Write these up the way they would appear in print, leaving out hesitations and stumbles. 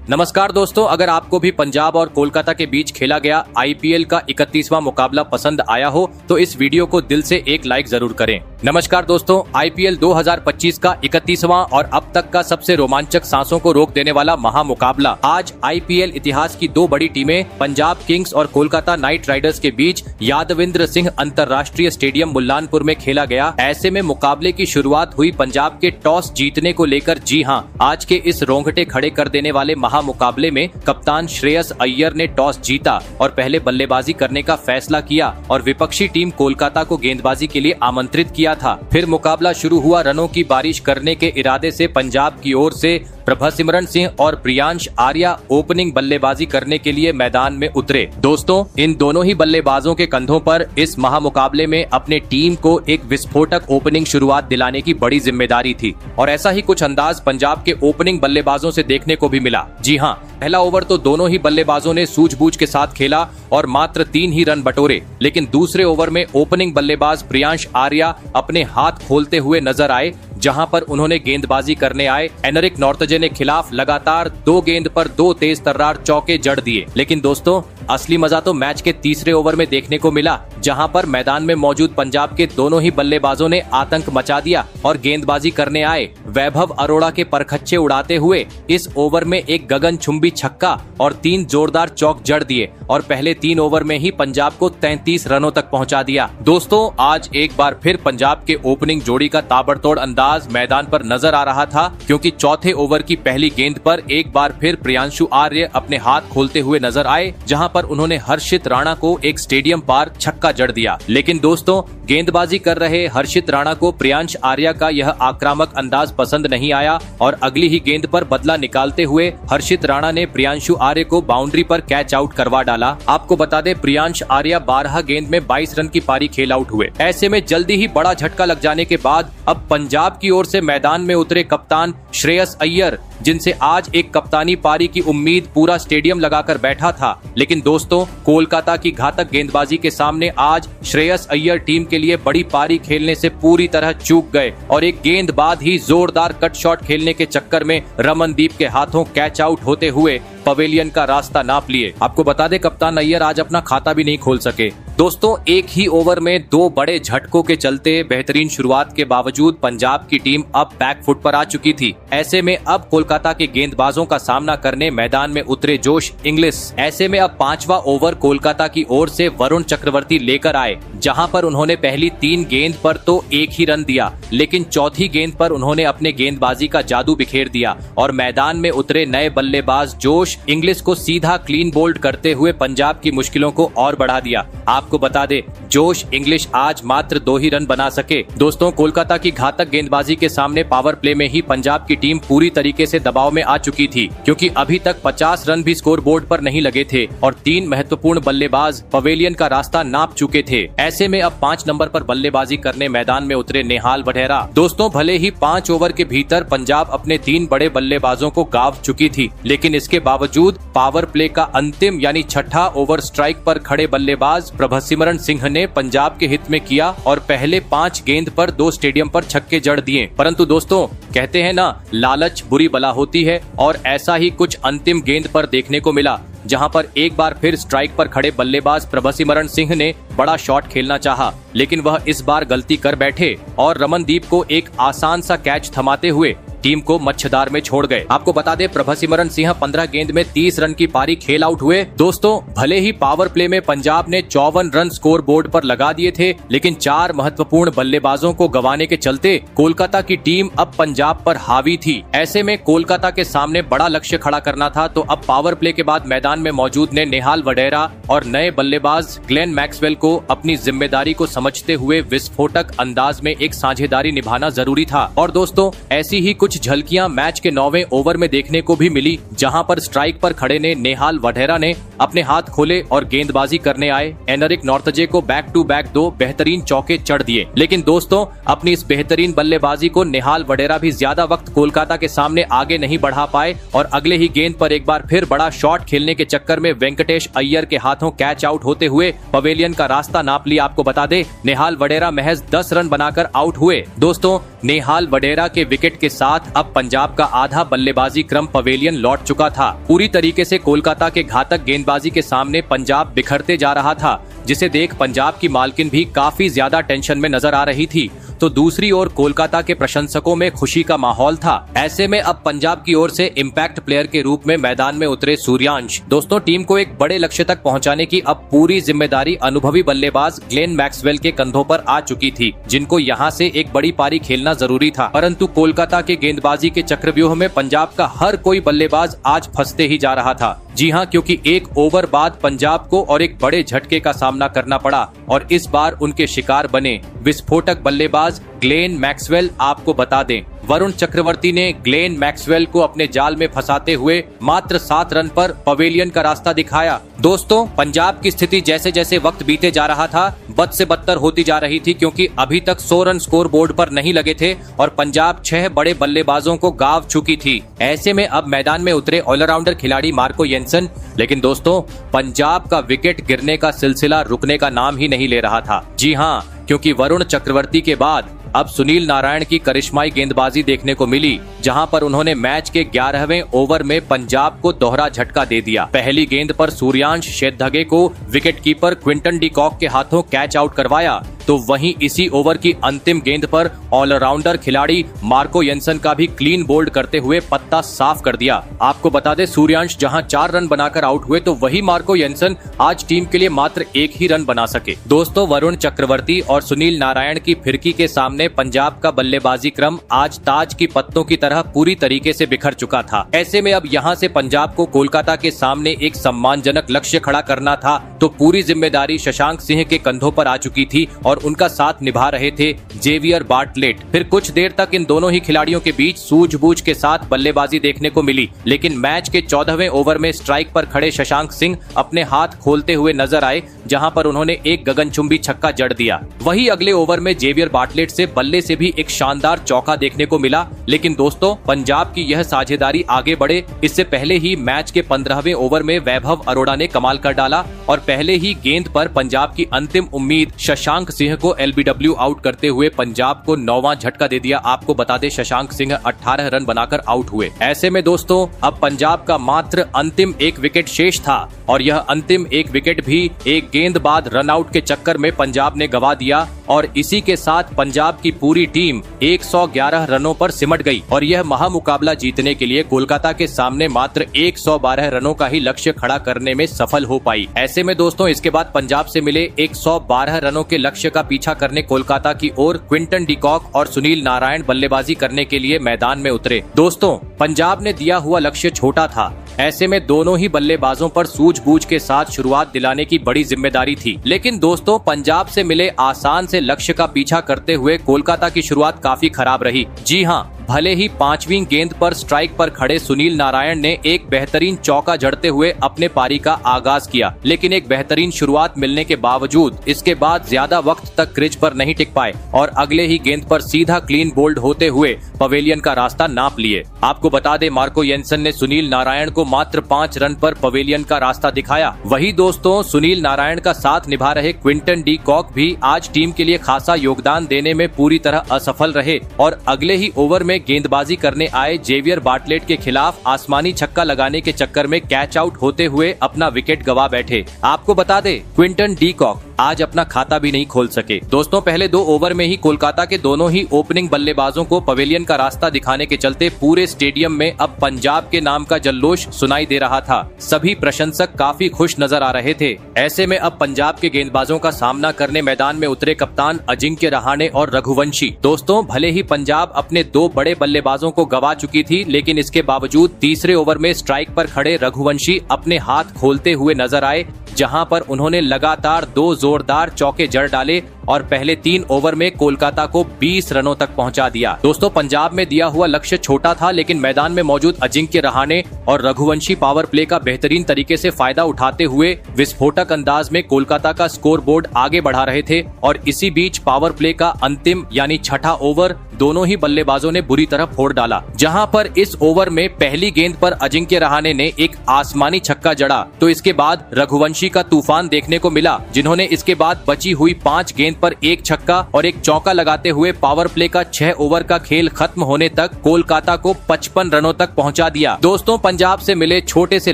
नमस्कार दोस्तों, अगर आपको भी पंजाब और कोलकाता के बीच खेला गया आईपीएल का 31वां मुकाबला पसंद आया हो तो इस वीडियो को दिल से एक लाइक जरूर करें। नमस्कार दोस्तों, आईपीएल 2025 का 31वां और अब तक का सबसे रोमांचक सांसों को रोक देने वाला महामुकाबला आज आईपीएल इतिहास की दो बड़ी टीमें पंजाब किंग्स और कोलकाता नाइट राइडर्स के बीच यादविंद्र सिंह अंतर्राष्ट्रीय स्टेडियम मुल्लानपुर में खेला गया। ऐसे में मुकाबले की शुरुआत हुई पंजाब के टॉस जीतने को लेकर। जी हां, आज के इस रोंगटे खड़े कर देने वाले मुकाबले में कप्तान श्रेयस अय्यर ने टॉस जीता और पहले बल्लेबाजी करने का फैसला किया और विपक्षी टीम कोलकाता को गेंदबाजी के लिए आमंत्रित किया था। फिर मुकाबला शुरू हुआ। रनों की बारिश करने के इरादे से पंजाब की ओर से प्रभसिमरन सिंह और प्रियांश आर्या ओपनिंग बल्लेबाजी करने के लिए मैदान में उतरे। दोस्तों, इन दोनों ही बल्लेबाजों के कंधों पर इस महामुकाबले में अपने टीम को एक विस्फोटक ओपनिंग शुरुआत दिलाने की बड़ी जिम्मेदारी थी और ऐसा ही कुछ अंदाज पंजाब के ओपनिंग बल्लेबाजों से देखने को भी मिला। जी हां, पहला ओवर तो दोनों ही बल्लेबाजों ने सूझबूझ के साथ खेला और मात्र 3 ही रन बटोरे, लेकिन दूसरे ओवर में ओपनिंग बल्लेबाज प्रियांश आर्या अपने हाथ खोलते हुए नजर आए, जहां पर उन्होंने गेंदबाजी करने आए एनरिक नॉर्टजे ने खिलाफ लगातार 2 गेंद पर 2 तेज तर्रार चौके जड़ दिए। लेकिन दोस्तों, असली मजा तो मैच के तीसरे ओवर में देखने को मिला, जहां पर मैदान में मौजूद पंजाब के दोनों ही बल्लेबाजों ने आतंक मचा दिया और गेंदबाजी करने आए वैभव अरोड़ा के परखच्चे उड़ाते हुए इस ओवर में एक गगनचुंबी छक्का और 3 जोरदार चौक जड़ दिए और पहले 3 ओवर में ही पंजाब को 33 रनों तक पहुंचा दिया। दोस्तों, आज एक बार फिर पंजाब के ओपनिंग जोड़ी का ताबड़तोड़ अंदाज मैदान पर नजर आ रहा था, क्योंकि चौथे ओवर की पहली गेंद पर एक बार फिर प्रियांशु आर्य अपने हाथ खोलते हुए नजर आए, जहां पर उन्होंने हर्षित राणा को एक स्टेडियम पार छक्का जड़ दिया। लेकिन दोस्तों, गेंदबाजी कर रहे हर्षित राणा को प्रियांश आर्या का यह आक्रामक अंदाज पसंद नहीं आया और अगली ही गेंद पर बदला निकालते हुए हर्षित राणा ने प्रियांशु आर्य को बाउंड्री पर कैच आउट करवा डाला। आपको बता दें, प्रियांश आर्या 12 गेंद में 22 रन की पारी खेल आउट हुए। ऐसे में जल्दी ही बड़ा झटका लग जाने के बाद अब पंजाब की ओर से मैदान में उतरे कप्तान श्रेयस अय्यर, जिनसे आज एक कप्तानी पारी की उम्मीद पूरा स्टेडियम लगाकर बैठा था। लेकिन दोस्तों, कोलकाता की घातक गेंदबाजी के सामने आज श्रेयस अय्यर टीम के लिए बड़ी पारी खेलने से पूरी तरह चूक गए और एक गेंद बाद ही जोरदार कट शॉट खेलने के चक्कर में रमनदीप के हाथों कैच आउट होते हुए पवेलियन का रास्ता नाप लिए। आपको बता दें, कप्तान अय्यर आज अपना खाता भी नहीं खोल सके। दोस्तों, एक ही ओवर में 2 बड़े झटकों के चलते बेहतरीन शुरुआत के बावजूद पंजाब की टीम अब बैक फुट पर आ चुकी थी। ऐसे में अब कोलकाता के गेंदबाजों का सामना करने मैदान में उतरे जोश इंग्लिश। ऐसे में अब 5वां ओवर कोलकाता की ओर से वरुण चक्रवर्ती लेकर आए, जहां पर उन्होंने पहली 3 गेंद पर तो 1 ही रन दिया, लेकिन चौथी गेंद पर उन्होंने अपने गेंदबाजी का जादू बिखेर दिया और मैदान में उतरे नए बल्लेबाज जोश इंग्लिश को सीधा क्लीन बोल्ड करते हुए पंजाब की मुश्किलों को और बढ़ा दिया। आपको बता दे, जोश इंग्लिश आज मात्र 2 ही रन बना सके। दोस्तों, कोलकाता की घातक गेंदबाजी के सामने पावर प्ले में ही पंजाब की टीम पूरी तरीके से दबाव में आ चुकी थी, क्योंकि अभी तक 50 रन भी स्कोर बोर्ड पर नहीं लगे थे और 3 महत्वपूर्ण बल्लेबाज पवेलियन का रास्ता नाप चुके थे। ऐसे में अब 5 नंबर पर बल्लेबाजी करने मैदान में उतरे नेहाल वढेरा। दोस्तों, भले ही 5 ओवर के भीतर पंजाब अपने 3 बड़े बल्लेबाजों को गांव चुकी थी, लेकिन इसके बावजूद पावर प्ले का अंतिम यानी 6ठा ओवर स्ट्राइक पर खड़े बल्लेबाज प्रभसिमरन सिंह ने पंजाब के हित में किया और पहले 5 गेंद पर 2 स्टेडियम पर छक्के जड़ दिए। परंतु दोस्तों, कहते हैं ना, लालच बुरी बला होती है और ऐसा ही कुछ अंतिम गेंद पर देखने को मिला, जहां पर एक बार फिर स्ट्राइक पर खड़े बल्लेबाज प्रभसिमरन सिंह ने बड़ा शॉट खेलना चाहा, लेकिन वह इस बार गलती कर बैठे और रमनदीप को एक आसान सा कैच थमाते हुए टीम को मच्छदार में छोड़ गए। आपको बता दें, प्रभसिमरन सिंह 15 गेंद में 30 रन की पारी खेल आउट हुए। दोस्तों, भले ही पावर प्ले में पंजाब ने 54 रन स्कोर बोर्ड पर लगा दिए थे, लेकिन 4 महत्वपूर्ण बल्लेबाजों को गंवाने के चलते कोलकाता की टीम अब पंजाब पर हावी थी। ऐसे में कोलकाता के सामने बड़ा लक्ष्य खड़ा करना था, तो अब पावर प्ले के बाद मैदान में मौजूद ने नेहाल वढेरा और नए बल्लेबाज ग्लेन मैक्सवेल को अपनी जिम्मेदारी को समझते हुए विस्फोटक अंदाज में एक साझेदारी निभाना जरूरी था। और दोस्तों, ऐसी ही कुछ झलकियां मैच के 9वें ओवर में देखने को भी मिली, जहां पर स्ट्राइक पर खड़े ने नेहाल वढेरा ने अपने हाथ खोले और गेंदबाजी करने आए एनरिक नॉर्टजे को बैक टू बैक 2 बेहतरीन चौके चढ़ दिए। लेकिन दोस्तों, अपनी इस बेहतरीन बल्लेबाजी को नेहाल वढेरा भी ज्यादा वक्त कोलकाता के सामने आगे नहीं बढ़ा पाए और अगले ही गेंद पर एक बार फिर बड़ा शॉट खेलने के चक्कर में वेंकटेश अय्यर के हाथों कैच आउट होते हुए पवेलियन का रास्ता नाप लिया। आपको बता दे, नेहाल वढेरा महज 10 रन बनाकर आउट हुए। दोस्तों, नेहाल वढेरा के विकेट के साथ साथ अब पंजाब का आधा बल्लेबाजी क्रम पवेलियन लौट चुका था। पूरी तरीके से कोलकाता के घातक गेंदबाजी के सामने पंजाब बिखरते जा रहा था, जिसे देख पंजाब की मालकिन भी काफी ज्यादा टेंशन में नजर आ रही थी। तो दूसरी ओर कोलकाता के प्रशंसकों में खुशी का माहौल था। ऐसे में अब पंजाब की ओर से इम्पैक्ट प्लेयर के रूप में मैदान में उतरे सूर्यांश। दोस्तों, टीम को एक बड़े लक्ष्य तक पहुंचाने की अब पूरी जिम्मेदारी अनुभवी बल्लेबाज ग्लेन मैक्सवेल के कंधों पर आ चुकी थी, जिनको यहां से एक बड़ी पारी खेलना जरूरी था। परंतु कोलकाता के गेंदबाजी के चक्रव्यूह में पंजाब का हर कोई बल्लेबाज आज फंसते ही जा रहा था। जी हां, क्योंकि एक ओवर बाद पंजाब को और एक बड़े झटके का सामना करना पड़ा और इस बार उनके शिकार बने विस्फोटक बल्लेबाज ग्लेन मैक्सवेल। आपको बता दें, वरुण चक्रवर्ती ने ग्लेन मैक्सवेल को अपने जाल में फंसाते हुए मात्र 7 रन पर पवेलियन का रास्ता दिखाया। दोस्तों, पंजाब की स्थिति जैसे जैसे वक्त बीते जा रहा था बद से बदतर होती जा रही थी, क्योंकि अभी तक 100 रन स्कोर बोर्ड पर नहीं लगे थे और पंजाब 6 बड़े बल्लेबाजों को गांव चुकी थी। ऐसे में अब मैदान में उतरे ऑलराउंडर खिलाड़ी मार्को येंसन। लेकिन दोस्तों, पंजाब का विकेट गिरने का सिलसिला रुकने का नाम ही नहीं ले रहा था। जी हां, क्योंकि वरुण चक्रवर्ती के बाद अब सुनील नारायण की करिश्माई गेंदबाजी देखने को मिली, जहां पर उन्होंने मैच के 11वें ओवर में पंजाब को दोहरा झटका दे दिया। पहली गेंद पर सूर्यांश शेरधगे को विकेटकीपर क्विंटन डी कॉक के हाथों कैच आउट करवाया, तो वहीं इसी ओवर की अंतिम गेंद पर ऑलराउंडर खिलाड़ी मार्को येंसन का भी क्लीन बोल्ड करते हुए पत्ता साफ कर दिया। आपको बता दें, सूर्यांश जहां 4 रन बनाकर आउट हुए, तो वही मार्को येंसन आज टीम के लिए मात्र 1 ही रन बना सके। दोस्तों, वरुण चक्रवर्ती और सुनील नारायण की फिरकी के सामने पंजाब का बल्लेबाजी क्रम आज ताज की पत्तों की तरह पूरी तरीके से बिखर चुका था। ऐसे में अब यहां से पंजाब को कोलकाता के सामने एक सम्मानजनक लक्ष्य खड़ा करना था, तो पूरी जिम्मेदारी शशांक सिंह के कंधों पर आ चुकी थी और उनका साथ निभा रहे थे जेवियर बार्टलेट। फिर कुछ देर तक इन दोनों ही खिलाड़ियों के बीच सूझबूझ के साथ बल्लेबाजी देखने को मिली, लेकिन मैच के 14वें ओवर में स्ट्राइक पर खड़े शशांक सिंह अपने हाथ खोलते हुए नजर आए, जहां पर उन्होंने एक गगनचुंबी छक्का जड़ दिया। वही अगले ओवर में जेवियर बार्टलेट से बल्ले से भी एक शानदार चौका देखने को मिला। लेकिन दोस्तों, पंजाब की यह साझेदारी आगे बढ़े इससे पहले ही मैच के 15वें ओवर में वैभव अरोड़ा ने कमाल कर डाला और पहले ही गेंद पर पंजाब की अंतिम उम्मीद शशांक सिंह को एलबीडब्ल्यू आउट करते हुए पंजाब को 9वां झटका दे दिया। आपको बता दें, शशांक सिंह 18 रन बनाकर आउट हुए। ऐसे में दोस्तों, अब पंजाब का मात्र अंतिम एक विकेट शेष था और यह अंतिम एक विकेट भी एक गेंद बाद रन आउट के चक्कर में पंजाब ने गवा दिया और इसी के साथ पंजाब की पूरी टीम 111 रनों पर सिमट गई और यह महामुकाबला जीतने के लिए कोलकाता के सामने मात्र 112 रनों का ही लक्ष्य खड़ा करने में सफल हो पाई। ऐसे में दोस्तों, इसके बाद पंजाब से मिले 112 रनों के लक्ष्य का पीछा करने कोलकाता की ओर क्विंटन डी कॉक और सुनील नारायण बल्लेबाजी करने के लिए मैदान में उतरे। दोस्तों, पंजाब ने दिया हुआ लक्ष्य छोटा था, ऐसे में दोनों ही बल्लेबाजों पर सूझबूझ के साथ शुरुआत दिलाने की बड़ी जिम्मेदारी थी। लेकिन दोस्तों, पंजाब से मिले आसान से लक्ष्य का पीछा करते हुए कोलकाता की शुरुआत काफी खराब रही। जी हां, भले ही 5वीं गेंद पर स्ट्राइक पर खड़े सुनील नारायण ने एक बेहतरीन चौका जड़ते हुए अपने पारी का आगाज किया, लेकिन एक बेहतरीन शुरुआत मिलने के बावजूद इसके बाद ज्यादा वक्त तक क्रीज पर नहीं टिक पाए और अगले ही गेंद पर सीधा क्लीन बोल्ड होते हुए पवेलियन का रास्ता नाप लिए। आपको बता दें, मार्को येंसन ने सुनील नारायण को मात्र 5 रन पर पवेलियन का रास्ता दिखाया। वही दोस्तों, सुनील नारायण का साथ निभा रहे क्विंटन डी कॉक भी आज टीम के लिए खासा योगदान देने में पूरी तरह असफल रहे और अगले ही ओवर में गेंदबाजी करने आए जेवियर बार्टलेट के खिलाफ आसमानी छक्का लगाने के चक्कर में कैच आउट होते हुए अपना विकेट गवा बैठे। आपको बता दें, क्विंटन डी कॉक आज अपना खाता भी नहीं खोल सके। दोस्तों, पहले 2 ओवर में ही कोलकाता के दोनों ही ओपनिंग बल्लेबाजों को पवेलियन का रास्ता दिखाने के चलते पूरे स्टेडियम में अब पंजाब के नाम का जल्लोष सुनाई दे रहा था। सभी प्रशंसक काफी खुश नजर आ रहे थे। ऐसे में अब पंजाब के गेंदबाजों का सामना करने मैदान में उतरे कप्तान अजिंक्य रहाणे और रघुवंशी। दोस्तों, भले ही पंजाब अपने 2 बड़े बल्लेबाजों को गवा चुकी थी, लेकिन इसके बावजूद तीसरे ओवर में स्ट्राइक पर खड़े रघुवंशी अपने हाथ खोलते हुए नजर आए, जहां पर उन्होंने लगातार 2 जोरदार चौके जड़ डाले और पहले 3 ओवर में कोलकाता को 20 रनों तक पहुंचा दिया। दोस्तों, पंजाब में दिया हुआ लक्ष्य छोटा था, लेकिन मैदान में मौजूद अजिंक्य रहाणे और रघुवंशी पावर प्ले का बेहतरीन तरीके से फायदा उठाते हुए विस्फोटक अंदाज में कोलकाता का स्कोर बोर्ड आगे बढ़ा रहे थे और इसी बीच पावर प्ले का अंतिम यानी 6ठा ओवर दोनों ही बल्लेबाजों ने बुरी तरह फोड़ डाला, जहां पर इस ओवर में पहली गेंद पर अजिंक्य रहाणे ने एक आसमानी छक्का जड़ा, तो इसके बाद रघुवंशी का तूफान देखने को मिला, जिन्होंने इसके बाद बची हुई 5 गेंद पर 1 छक्का और 1 चौका लगाते हुए पावर प्ले का 6 ओवर का खेल खत्म होने तक कोलकाता को 55 रनों तक पहुंचा दिया। दोस्तों, पंजाब से मिले छोटे से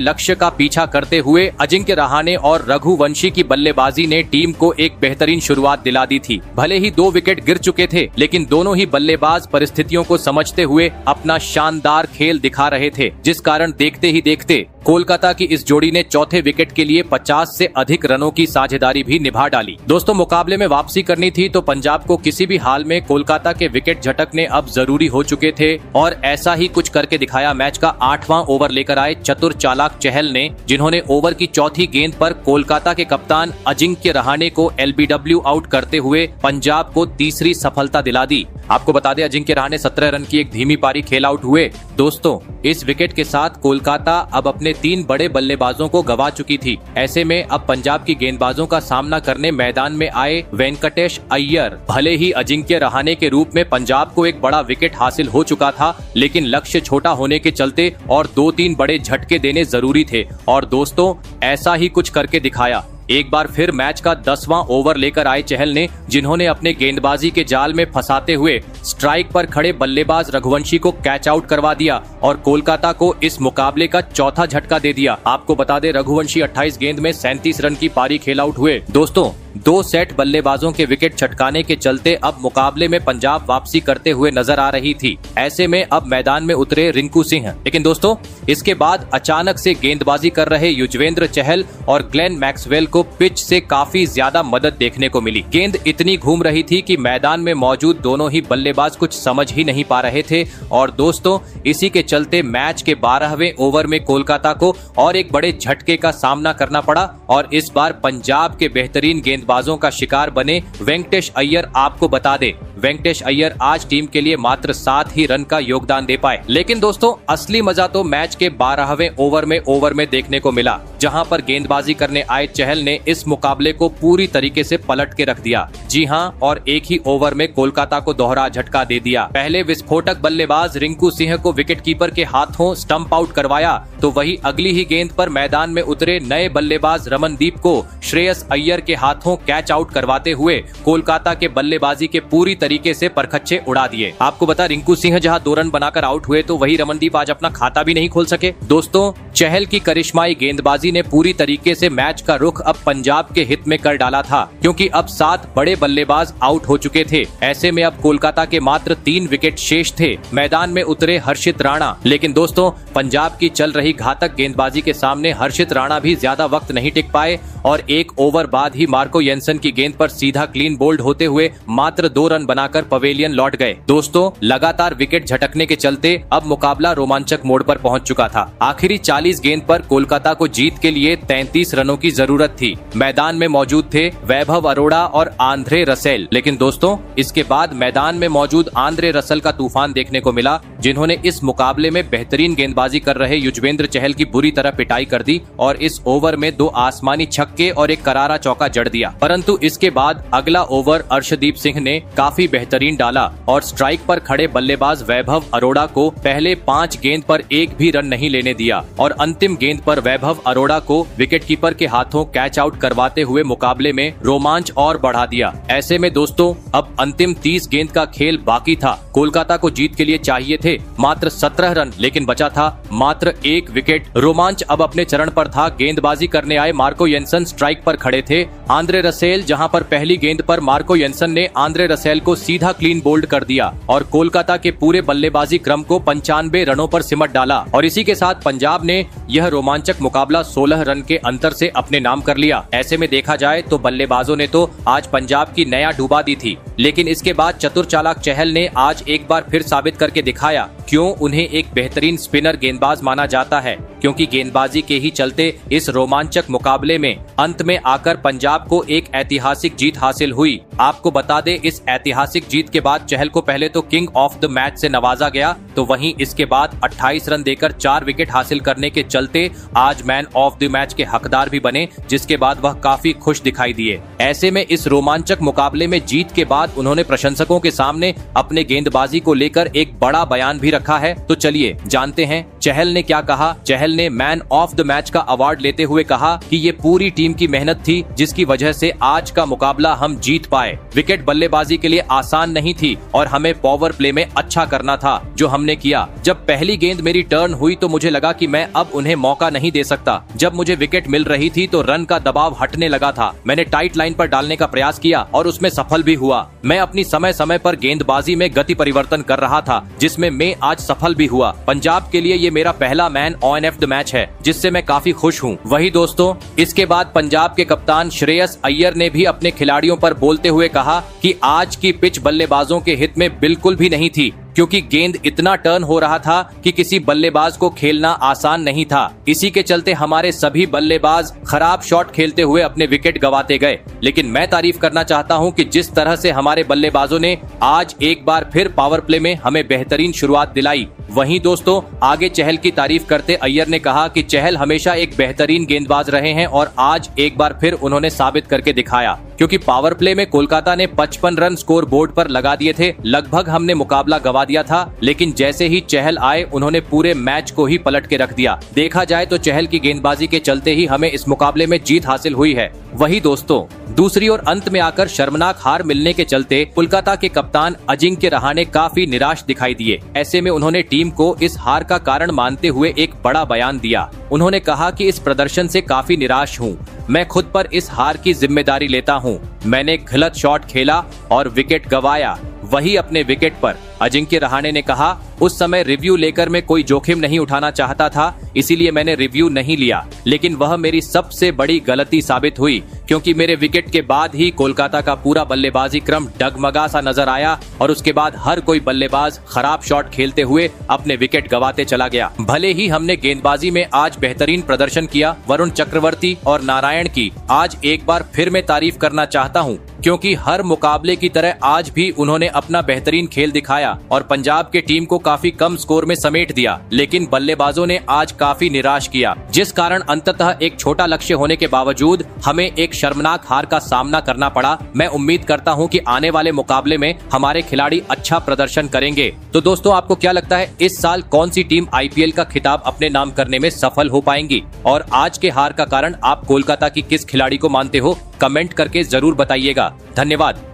लक्ष्य का पीछा करते हुए अजिंक्य रहाणे और रघुवंशी की बल्लेबाजी ने टीम को एक बेहतरीन शुरुआत दिला दी थी। भले ही 2 विकेट गिर चुके थे, लेकिन दोनों ही बल्लेबाज परिस्थितियों को समझते हुए अपना शानदार खेल दिखा रहे थे, जिस कारण देखते ही देखते कोलकाता की इस जोड़ी ने चौथे विकेट के लिए 50 से अधिक रनों की साझेदारी भी निभा डाली। दोस्तों, मुकाबले में वापसी करनी थी तो पंजाब को किसी भी हाल में कोलकाता के विकेट झटकने अब जरूरी हो चुके थे और ऐसा ही कुछ करके दिखाया। मैच का 8वां ओवर लेकर आए चतुर चालाक चहल ने, जिन्होंने ओवर की चौथी गेंद पर कोलकाता के कप्तान अजिंक्य रहाणे को LBW आउट करते हुए पंजाब को तीसरी सफलता दिला दी। आपको बता दें, अजिंक्य रहाणे 17 रन की एक धीमी पारी खेल आउट हुए। दोस्तों, इस विकेट के साथ कोलकाता अब अपने 3 बड़े बल्लेबाजों को गवा चुकी थी। ऐसे में अब पंजाब की गेंदबाजों का सामना करने मैदान में आए वेंकटेश अय्यर। भले ही अजिंक्य रहाणे के रूप में पंजाब को एक बड़ा विकेट हासिल हो चुका था, लेकिन लक्ष्य छोटा होने के चलते और 2-3 बड़े झटके देने जरूरी थे और दोस्तों, ऐसा ही कुछ करके दिखाया। एक बार फिर मैच का 10वां ओवर लेकर आए चहल ने, जिन्होंने अपने गेंदबाजी के जाल में फंसाते हुए स्ट्राइक पर खड़े बल्लेबाज रघुवंशी को कैच आउट करवा दिया और कोलकाता को इस मुकाबले का चौथा झटका दे दिया। आपको बता दें, रघुवंशी 28 गेंद में 37 रन की पारी खेल आउट हुए। दोस्तों, 2 सेट बल्लेबाजों के विकेट छटकाने के चलते अब मुकाबले में पंजाब वापसी करते हुए नजर आ रही थी। ऐसे में अब मैदान में उतरे रिंकू सिंह, लेकिन दोस्तों, इसके बाद अचानक से गेंदबाजी कर रहे युजवेंद्र चहल और ग्लेन मैक्सवेल को पिच से काफी ज्यादा मदद देखने को मिली। गेंद इतनी घूम रही थी कि मैदान में मौजूद दोनों ही बल्लेबाज कुछ समझ ही नहीं पा रहे थे और दोस्तों, इसी के चलते मैच के 12वें ओवर में कोलकाता को और एक बड़े झटके का सामना करना पड़ा और इस बार पंजाब के बेहतरीन गेंदबाजों का शिकार बने वेंकटेश अय्यर। आपको बता दे, वेंकटेश अय्यर आज टीम के लिए मात्र 7 ही रन का योगदान दे पाए। लेकिन दोस्तों, असली मजा तो मैच के 12वें ओवर में देखने को मिला, जहां पर गेंदबाजी करने आए चहल ने इस मुकाबले को पूरी तरीके से पलट के रख दिया। जी हां, और एक ही ओवर में कोलकाता को दोहरा झटका दे दिया। पहले विस्फोटक बल्लेबाज रिंकू सिंह को विकेटकीपर के हाथों स्टंप आउट करवाया, तो वही अगली ही गेंद पर मैदान में उतरे नए बल्लेबाज रमनदीप को श्रेयस अय्यर के हाथों कैच आउट करवाते हुए कोलकाता के बल्लेबाजी के पूरी तरीके से परखच्चे उड़ा दिए। आपको बता, रिंकू सिंह जहां 2 रन बनाकर आउट हुए, तो वही रमनदीप आज अपना खाता भी नहीं खोल सके। दोस्तों, चहल की करिश्माई गेंदबाजी ने पूरी तरीके से मैच का रुख अब पंजाब के हित में कर डाला था, क्योंकि अब 7 बड़े बल्लेबाज आउट हो चुके थे। ऐसे में अब कोलकाता के मात्र 3 विकेट शेष थे। मैदान में उतरे हर्षित राणा, लेकिन दोस्तों, पंजाब की चल रही घातक गेंदबाजी के सामने हर्षित राणा भी ज्यादा वक्त नहीं टिक पाए और 1 ओवर बाद ही मार्को येंसन की गेंद पर सीधा क्लीन बोल्ड होते हुए मात्र 2 रन बनाकर पवेलियन लौट गए। दोस्तों, लगातार विकेट झटकने के चलते अब मुकाबला रोमांचक मोड़ पर पहुंच चुका था। आखिरी 40 गेंद पर कोलकाता को जीत के लिए 33 रनों की जरूरत थी। मैदान में मौजूद थे वैभव अरोड़ा और आंद्रे रसेल, लेकिन दोस्तों, इसके बाद मैदान में मौजूद आंद्रे रसेल का तूफान देखने को मिला, जिन्होंने इस मुकाबले में बेहतरीन गेंदबाजी कर रहे युजवेंद्र चहल की बुरी तरह पिटाई कर दी और इस ओवर में 2 आसमानी छक्के और एक करारा चौका जड़ दिया। परंतु इसके बाद अगला ओवर अर्शदीप सिंह ने काफी बेहतरीन डाला और स्ट्राइक पर खड़े बल्लेबाज वैभव अरोड़ा को पहले 5 गेंद पर एक भी रन नहीं लेने दिया और अंतिम गेंद पर वैभव अरोड़ा को विकेटकीपर के हाथों कैच आउट करवाते हुए मुकाबले में रोमांच और बढ़ा दिया। ऐसे में दोस्तों, अब अंतिम 30 गेंद का खेल बाकी था। कोलकाता को जीत के लिए चाहिए थे मात्र 17 रन, लेकिन बचा था मात्र 1 विकेट। रोमांच अब अपने चरण पर था। गेंदबाजी करने आए मार्को येंसन स्ट्राइक पर खड़े थे। आंद्रे रसेल, जहां पर पहली गेंद पर मार्को येंसन ने आंद्रे रसेल को सीधा क्लीन बोल्ड कर दिया और कोलकाता के पूरे बल्लेबाजी क्रम को 95 रनों पर सिमट डाला और इसी के साथ पंजाब ने यह रोमांचक मुकाबला 16 रन के अंतर से अपने नाम कर लिया। ऐसे में देखा जाए तो बल्लेबाजों ने तो आज पंजाब की नया डुबा दी थी, लेकिन इसके बाद चतुर चालाक चहल ने आज एक बार फिर साबित करके दिखाया क्यों उन्हें एक बेहतरीन स्पिनर गेंदबाज माना जाता है, क्योंकि गेंदबाजी के ही चलते इस रोमांचक मुकाबले में अंत में आकर पंजाब को एक ऐतिहासिक जीत हासिल हुई। आपको बता दें, इस ऐतिहासिक जीत के बाद चहल को पहले तो किंग ऑफ द मैच से नवाजा गया तो वहीं इसके बाद 28 रन देकर 4 विकेट हासिल करने के चलते आज मैन ऑफ द मैच के हकदार भी बने, जिसके बाद वह काफी खुश दिखाई दिए। ऐसे में इस रोमांचक मुकाबले में जीत के बाद उन्होंने प्रशंसकों के सामने अपने गेंदबाजी को लेकर एक बड़ा बयान भी रखा है। तो चलिए जानते हैं चहल ने क्या कहा। चहल ने मैन ऑफ द मैच का अवार्ड लेते हुए कहा कि ये पूरी टीम की मेहनत थी, जिसकी वजह से आज का मुकाबला हम जीत पाए। विकेट बल्लेबाजी के लिए आसान नहीं थी और हमें पावर प्ले में अच्छा करना था, जो हमने किया। जब पहली गेंद मेरी टर्न हुई तो मुझे लगा कि मैं अब उन्हें मौका नहीं दे सकता। जब मुझे विकेट मिल रही थी तो रन का दबाव हटने लगा था। मैंने टाइट लाइन पर डालने का प्रयास किया और उसमें सफल भी हुआ। मैं अपनी समय समय पर गेंदबाजी में गति परिवर्तन कर रहा था, जिसमें मैं आज सफल भी हुआ। पंजाब के लिए ये मेरा पहला मैन ऑफ द मैच है, जिससे मैं काफी खुश हूँ। वही दोस्तों, इसके बाद पंजाब के कप्तान श्रेयस अय्यर ने भी अपने खिलाड़ियों पर बोलते हुए कहा कि आज की पिच बल्लेबाजों के हित में बिल्कुल भी नहीं थी, क्योंकि गेंद इतना टर्न हो रहा था कि किसी बल्लेबाज को खेलना आसान नहीं था। इसी के चलते हमारे सभी बल्लेबाज खराब शॉट खेलते हुए अपने विकेट गंवाते गए। लेकिन मैं तारीफ करना चाहता हूं कि जिस तरह से हमारे बल्लेबाजों ने आज एक बार फिर पावर प्ले में हमें बेहतरीन शुरुआत दिलाई। वहीं दोस्तों, आगे चहल की तारीफ करते अय्यर ने कहा कि चहल हमेशा एक बेहतरीन गेंदबाज रहे हैं और आज एक बार फिर उन्होंने साबित करके दिखाया, क्योंकि पावर प्ले में कोलकाता ने 55 रन स्कोर बोर्ड पर लगा दिए थे। लगभग हमने मुकाबला गंवा दिया था, लेकिन जैसे ही चहल आए उन्होंने पूरे मैच को ही पलट के रख दिया। देखा जाए तो चहल की गेंदबाजी के चलते ही हमें इस मुकाबले में जीत हासिल हुई है। वही दोस्तों, दूसरी ओर अंत में आकर शर्मनाक हार मिलने के चलते कोलकाता के कप्तान अजिंक्य रहाणे काफी निराश दिखाई दिए। ऐसे में उन्होंने टीम को इस हार का कारण मानते हुए एक बड़ा बयान दिया। उन्होंने कहा कि इस प्रदर्शन से काफी निराश हूँ। मैं खुद पर इस हार की जिम्मेदारी लेता हूँ। मैंने गलत शॉट खेला और विकेट गंवाया, वही अपने विकेट पर। अजिंक्य रहाणे ने कहा, उस समय रिव्यू लेकर मैं कोई जोखिम नहीं उठाना चाहता था, इसीलिए मैंने रिव्यू नहीं लिया। लेकिन वह मेरी सबसे बड़ी गलती साबित हुई, क्योंकि मेरे विकेट के बाद ही कोलकाता का पूरा बल्लेबाजी क्रम डगमगा सा नजर आया और उसके बाद हर कोई बल्लेबाज खराब शॉट खेलते हुए अपने विकेट गंवाते चला गया। भले ही हमने गेंदबाजी में आज बेहतरीन प्रदर्शन किया, वरुण चक्रवर्ती और नारायण की आज एक बार फिर मैं तारीफ करना चाहता हूँ, क्योंकि हर मुकाबले की तरह आज भी उन्होंने अपना बेहतरीन खेल दिखाया और पंजाब के टीम को काफी कम स्कोर में समेट दिया। लेकिन बल्लेबाजों ने आज काफी निराश किया, जिस कारण अंततः एक छोटा लक्ष्य होने के बावजूद हमें एक शर्मनाक हार का सामना करना पड़ा। मैं उम्मीद करता हूं कि आने वाले मुकाबले में हमारे खिलाड़ी अच्छा प्रदर्शन करेंगे। तो दोस्तों, आपको क्या लगता है इस साल कौन सी टीम आईपीएल का खिताब अपने नाम करने में सफल हो पाएंगी? और आज के हार का कारण आप कोलकाता की किस खिलाड़ी को मानते हो? कमेंट करके जरूर बताइएगा। धन्यवाद।